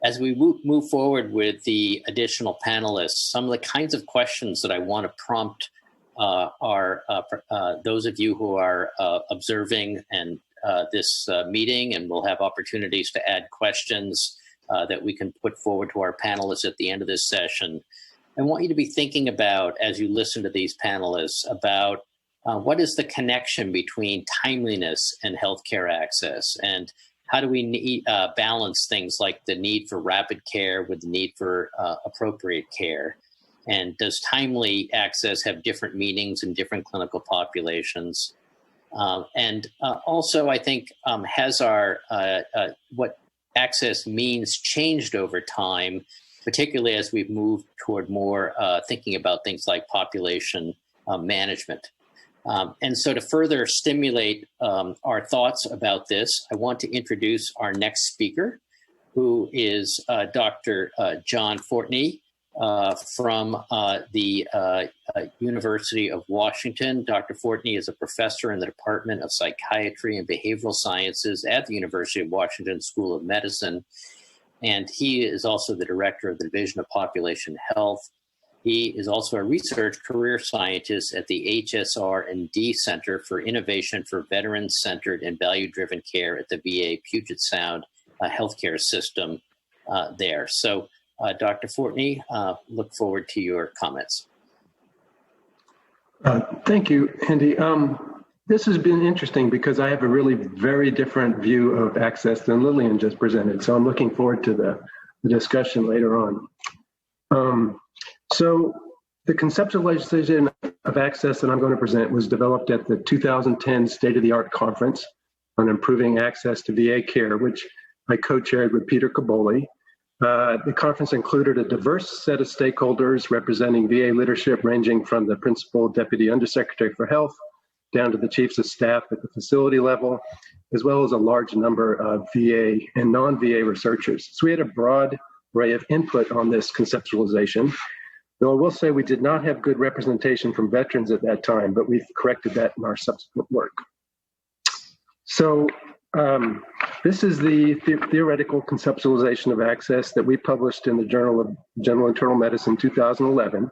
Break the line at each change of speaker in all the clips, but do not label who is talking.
As we move forward with the additional panelists, some of the kinds of questions that I want to prompt are those of you who are observing and this meeting, and we'll have opportunities to add questions that we can put forward to our panelists at the end of this session. I want you to be thinking about, as you listen to these panelists, about what is the connection between timeliness and healthcare access, and how do we balance things like the need for rapid care with the need for appropriate care? And does timely access have different meanings in different clinical populations? Also, I think, has our what access means changed over time, particularly as we've moved toward more thinking about things like population management. And so to further stimulate our thoughts about this, I want to introduce our next speaker, who is Dr. John Fortney from the University of Washington. Dr. Fortney is a professor in the Department of Psychiatry and Behavioral Sciences at the University of Washington School of Medicine. And he is also the director of the Division of Population Health. He is also a research career scientist at the HSR&D Center for Innovation for Veteran-Centered and Value-Driven Care at the VA Puget Sound Healthcare System there. So, Dr. Fortney, look forward to your comments.
Thank you, Andy. This has been interesting because I have a really very different view of access than Lillian just presented. So I'm looking forward to the discussion later on. So the conceptualization of access that I'm going to present was developed at the 2010 State-of-the-Art Conference on Improving Access to VA Care, which I co-chaired with Peter Caboli. The conference included a diverse set of stakeholders representing VA leadership, ranging from the Principal Deputy Undersecretary for Health down to the Chiefs of Staff at the facility level, as well as a large number of VA and non-VA researchers. So we had a broad array of input on this conceptualization. Though I will say we did not have good representation from veterans at that time, but we've corrected that in our subsequent work. So this is the theoretical conceptualization of access that we published in the Journal of General Internal Medicine 2011.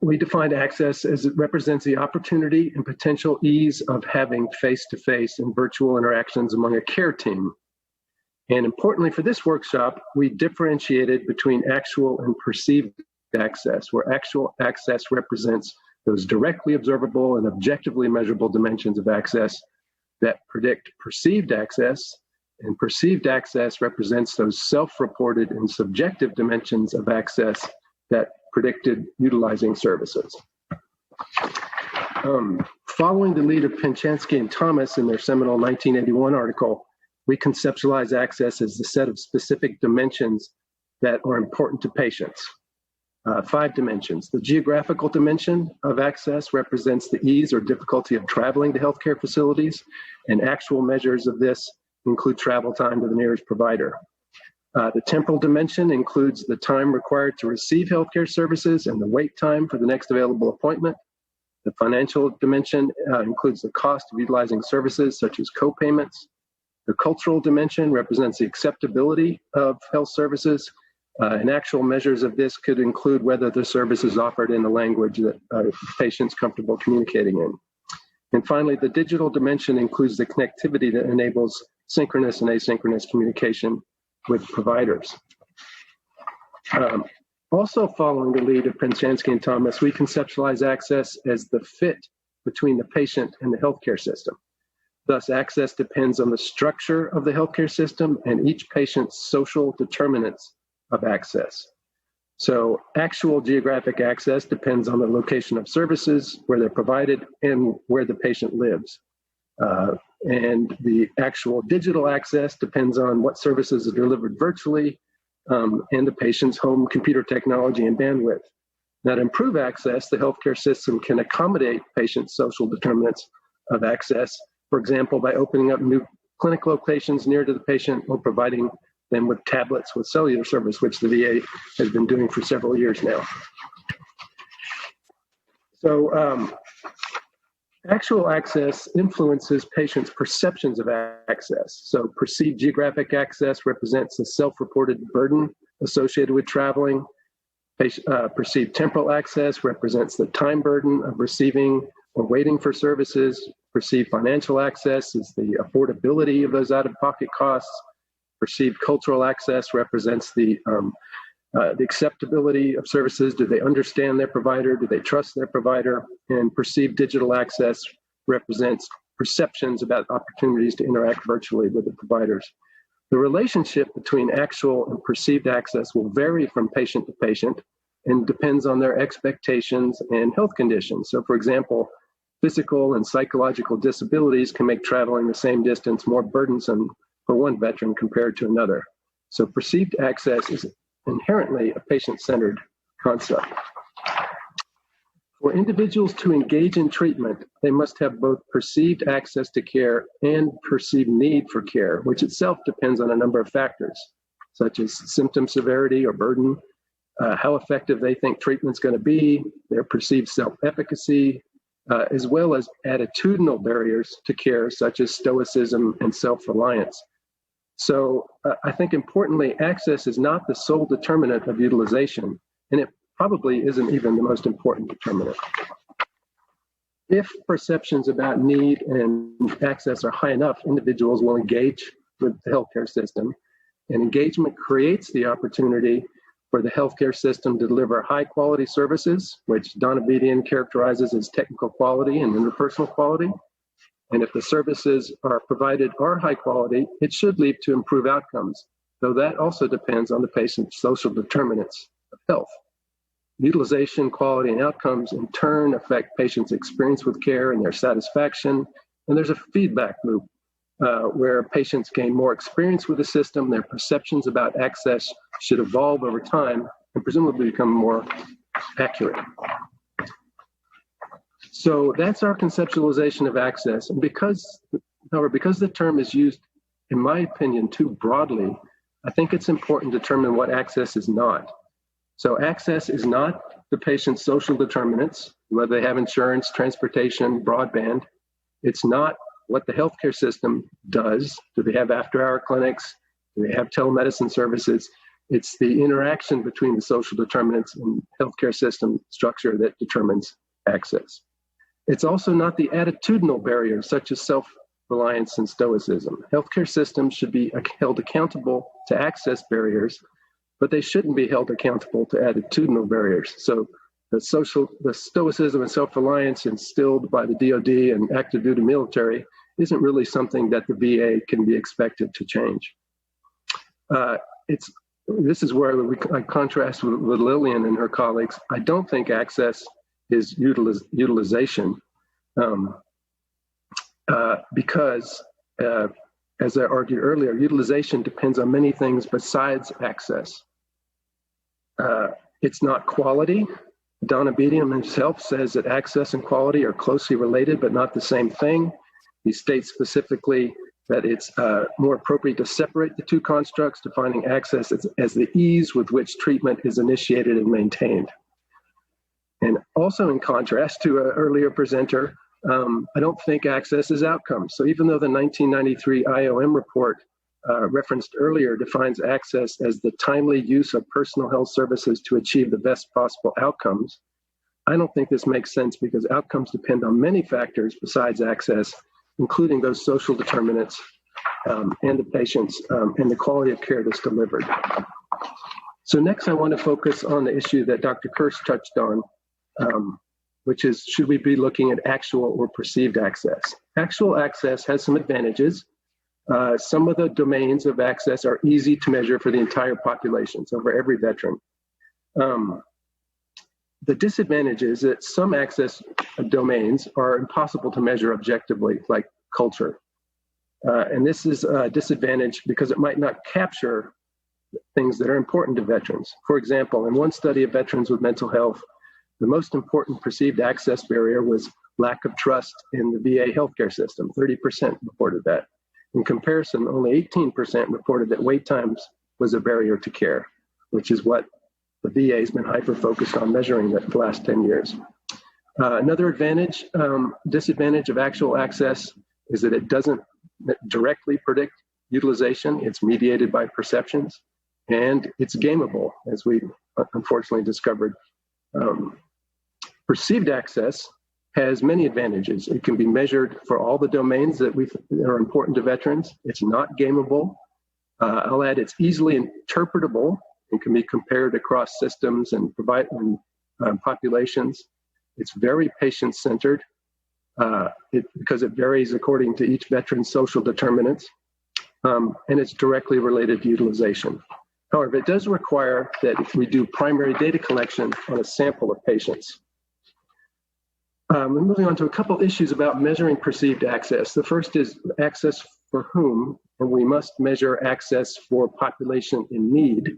We defined access as it represents the opportunity and potential ease of having face-to-face and virtual interactions among a care team. And importantly for this workshop, we differentiated between actual and perceived access, where actual access represents those directly observable and objectively measurable dimensions of access that predict perceived access, and perceived access represents those self-reported and subjective dimensions of access that predicted utilizing services. Following the lead of Penchansky and Thomas in their seminal 1981 article, we conceptualize access as the set of specific dimensions that are important to patients. 5 dimensions. The geographical dimension of access represents the ease or difficulty of traveling to healthcare facilities, and actual measures of this include travel time to the nearest provider. The temporal dimension includes the time required to receive healthcare services and the wait time for the next available appointment. The financial dimension includes the cost of utilizing services such as co-payments. The cultural dimension represents the acceptability of health services, and actual measures of this could include whether the service is offered in a language that the patient's comfortable communicating in. And finally, the digital dimension includes the connectivity that enables synchronous and asynchronous communication with providers. Also following the lead of Penchansky and Thomas, we conceptualize access as the fit between the patient and the healthcare system. Thus, access depends on the structure of the healthcare system and each patient's social determinants of access. So actual geographic access depends on the location of services, where they're provided, and where the patient lives. And the actual digital access depends on what services are delivered virtually and the patient's home computer technology and bandwidth. Now, to improve access, the healthcare system can accommodate patients' social determinants of access, for example, by opening up new clinic locations near to the patient or providing them with tablets with cellular service, which the VA has been doing for several years now. So Actual access influences patients' perceptions of access. So perceived geographic access represents a self-reported burden associated with traveling. Perceived temporal access represents the time burden of receiving or waiting for services. Perceived financial access is the affordability of those out-of-pocket costs. Perceived cultural access represents the acceptability of services. Do they understand their provider? Do they trust their provider? And perceived digital access represents perceptions about opportunities to interact virtually with the providers. The relationship between actual and perceived access will vary from patient to patient and depends on their expectations and health conditions. So, for example, physical and psychological disabilities can make traveling the same distance more burdensome for one veteran compared to another. So perceived access is inherently a patient-centered concept. For individuals to engage in treatment, they must have both perceived access to care and perceived need for care, which itself depends on a number of factors, such as symptom severity or burden, how effective they think treatment's going to be, their perceived self-efficacy, as well as attitudinal barriers to care, such as stoicism and self-reliance. So I think importantly, access is not the sole determinant of utilization, and it probably isn't even the most important determinant. If perceptions about need and access are high enough, individuals will engage with the healthcare system, and engagement creates the opportunity for the healthcare system to deliver high quality services, which Donna Bedian characterizes as technical quality and interpersonal quality. And if the services are provided are high quality, it should lead to improved outcomes, though that also depends on the patient's social determinants of health. Utilization, quality, and outcomes in turn affect patients' experience with care and their satisfaction. And there's a feedback loop where patients gain more experience with the system, their perceptions about access should evolve over time and presumably become more accurate. So that's our conceptualization of access. And however, because the term is used, in my opinion, too broadly, I think it's important to determine what access is not. So access is not the patient's social determinants, whether they have insurance, transportation, broadband. It's not what the healthcare system does. Do they have after-hour clinics? Do they have telemedicine services? It's the interaction between the social determinants and healthcare system structure that determines access. It's also not the attitudinal barriers such as self-reliance and stoicism. Healthcare systems should be held accountable to access barriers, but they shouldn't be held accountable to attitudinal barriers. So the stoicism and self-reliance instilled by the DoD and active duty military isn't really something that the VA can be expected to change. This is where I contrast with Lillian and her colleagues. I don't think access is utilization because, as I argued earlier, utilization depends on many things besides access. It's not quality. Donna Bedian himself says that access and quality are closely related, but not the same thing. He states specifically that it's more appropriate to separate the two constructs, defining access as the ease with which treatment is initiated and maintained. And also in contrast to an earlier presenter, I don't think access is outcomes. So even though the 1993 IOM report referenced earlier defines access as the timely use of personal health services to achieve the best possible outcomes, I don't think this makes sense because outcomes depend on many factors besides access, including those social determinants and the patients and the quality of care that's delivered. So next I want to focus on the issue that Dr. Kirsch touched on, which is, should we be looking at actual or perceived access? Actual access has some advantages. Some of the domains of access are easy to measure for the entire population, so for every veteran. The disadvantage is that some access domains are impossible to measure objectively, like culture. And this is a disadvantage because it might not capture things that are important to veterans. For example, in one study of veterans with mental health, the most important perceived access barrier was lack of trust in the VA healthcare system. 30% reported that. In comparison, only 18% reported that wait times was a barrier to care, which is what the VA has been hyper-focused on measuring the last 10 years. Another disadvantage of actual access is that it doesn't directly predict utilization. It's mediated by perceptions, and it's gameable, as we unfortunately discovered. Perceived access has many advantages. It can be measured for all the domains that are important to veterans. It's not gameable. I'll add it's easily interpretable and can be compared across systems and populations. It's very patient-centered because it varies according to each veteran's social determinants, and it's directly related to utilization. However, it does require that we do primary data collection on a sample of patients. Moving on to a couple issues about measuring perceived access. The first is access for whom, and we must measure access for population in need.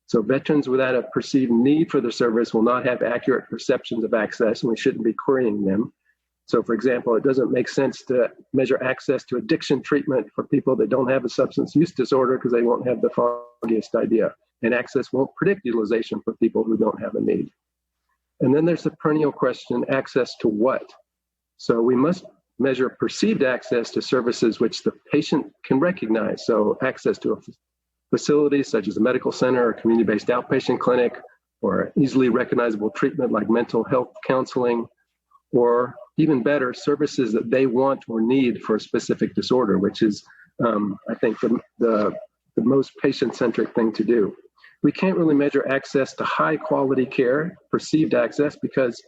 So veterans without a perceived need for the service will not have accurate perceptions of access, and we shouldn't be querying them. So for example, it doesn't make sense to measure access to addiction treatment for people that don't have a substance use disorder because they won't have the foggiest idea. And access won't predict utilization for people who don't have a need. And then there's the perennial question, access to what? So we must measure perceived access to services which the patient can recognize. So access to a facility such as a medical center or community-based outpatient clinic, or easily recognizable treatment like mental health counseling, or even better, services that they want or need for a specific disorder, which is, I think, the most patient-centric thing to do. We can't really measure access to high-quality care, perceived access, because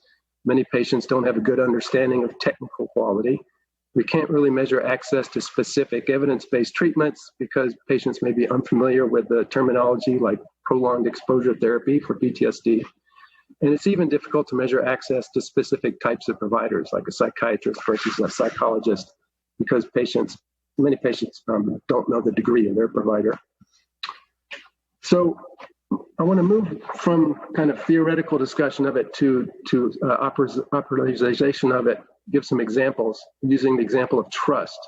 many patients don't have a good understanding of technical quality. We can't really measure access to specific evidence-based treatments because patients may be unfamiliar with the terminology like prolonged exposure therapy for PTSD. And it's even difficult to measure access to specific types of providers, like a psychiatrist versus a psychologist, because many patients don't know the degree of their provider. So I want to move from kind of theoretical discussion of it to operationalization of it, give some examples using the example of trust.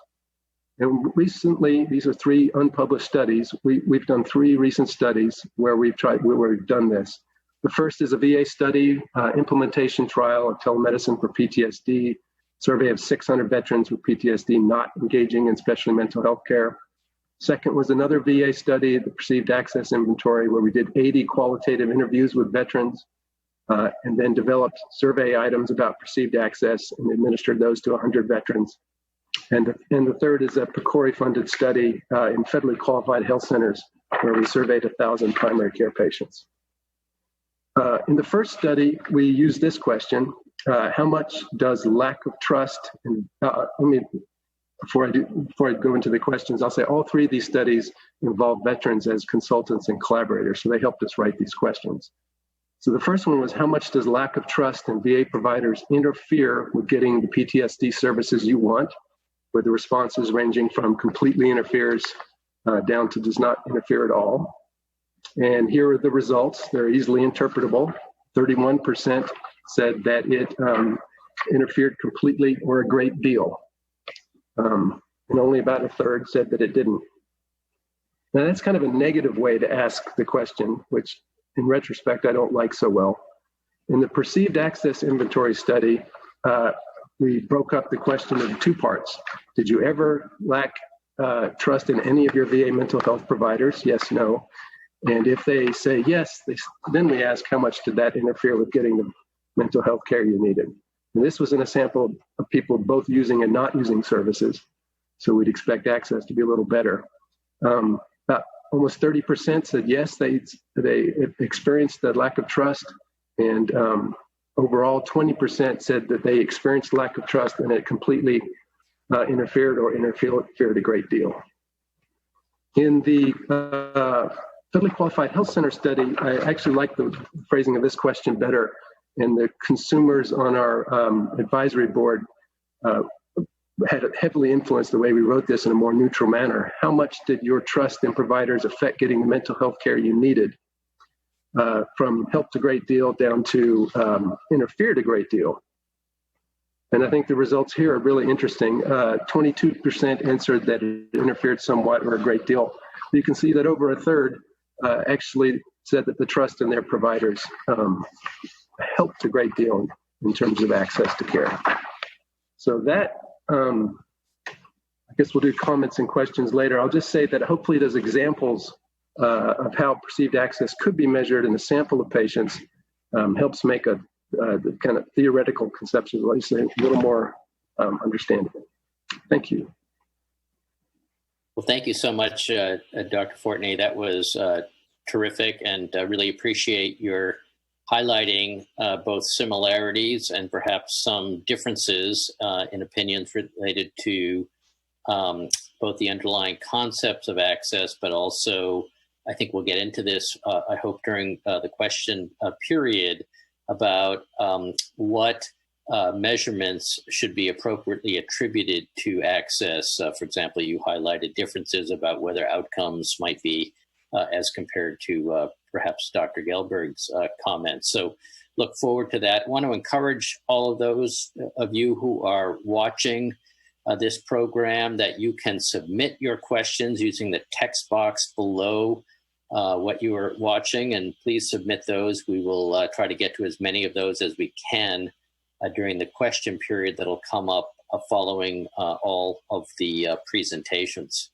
And recently, these are 3 unpublished studies. We've done 3 recent studies where we've done this. The first is a VA study, implementation trial of telemedicine for PTSD, survey of 600 veterans with PTSD not engaging in specialty mental health care. Second was another VA study, the Perceived Access Inventory, where we did 80 qualitative interviews with veterans and then developed survey items about perceived access and administered those to 100 veterans. And the third is a PCORI-funded study in federally qualified health centers where we surveyed 1,000 primary care patients. In the first study, we used this question, how much does lack of trust, and before I go into the questions, I'll say all 3 of these studies involve veterans as consultants and collaborators, so they helped us write these questions. So the first one was, how much does lack of trust in VA providers interfere with getting the PTSD services you want, with the responses ranging from completely interferes down to does not interfere at all. And here are the results. They're easily interpretable. 31% said that it interfered completely or a great deal. And only about a third said that it didn't. Now that's kind of a negative way to ask the question, which in retrospect I don't like so well. In the Perceived Access Inventory study, we broke up the question into 2 parts. Did you ever lack trust in any of your VA mental health providers? Yes, no. And if they say yes, then we ask how much did that interfere with getting the mental health care you needed. And this was in a sample of people both using and not using services. So we'd expect access to be a little better. About almost 30% said yes, they experienced the lack of trust. And overall, 20% said that they experienced lack of trust and it completely interfered a great deal. In the federally qualified health center study, I actually like the phrasing of this question better. And the consumers on our advisory board had heavily influenced the way we wrote this in a more neutral manner. How much did your trust in providers affect getting the mental health care you needed? From helped a great deal down to interfered a great deal. And I think the results here are really interesting. 22% answered that it interfered somewhat or a great deal. You can see that over a third actually said that the trust in their providers helped a great deal. in terms of access to care. So that, I guess we'll do comments and questions later. I'll just say that hopefully those examples of how perceived access could be measured in a sample of patients helps make a kind of theoretical conceptualization a little more understandable. Thank you.
Well, thank you so much, Dr. Fortney. That was terrific, and really appreciate your highlighting both similarities and perhaps some differences in opinions related to both the underlying concepts of access, but also, I think we'll get into this, I hope, during the question period about what measurements should be appropriately attributed to access. For example, you highlighted differences about whether outcomes might be as compared to perhaps Dr. Gelberg's comments. So look forward to that. I want to encourage all of those of you who are watching this program that you can submit your questions using the text box below what you are watching, and please submit those. We will try to get to as many of those as we can during the question period that'll come up following all of the presentations.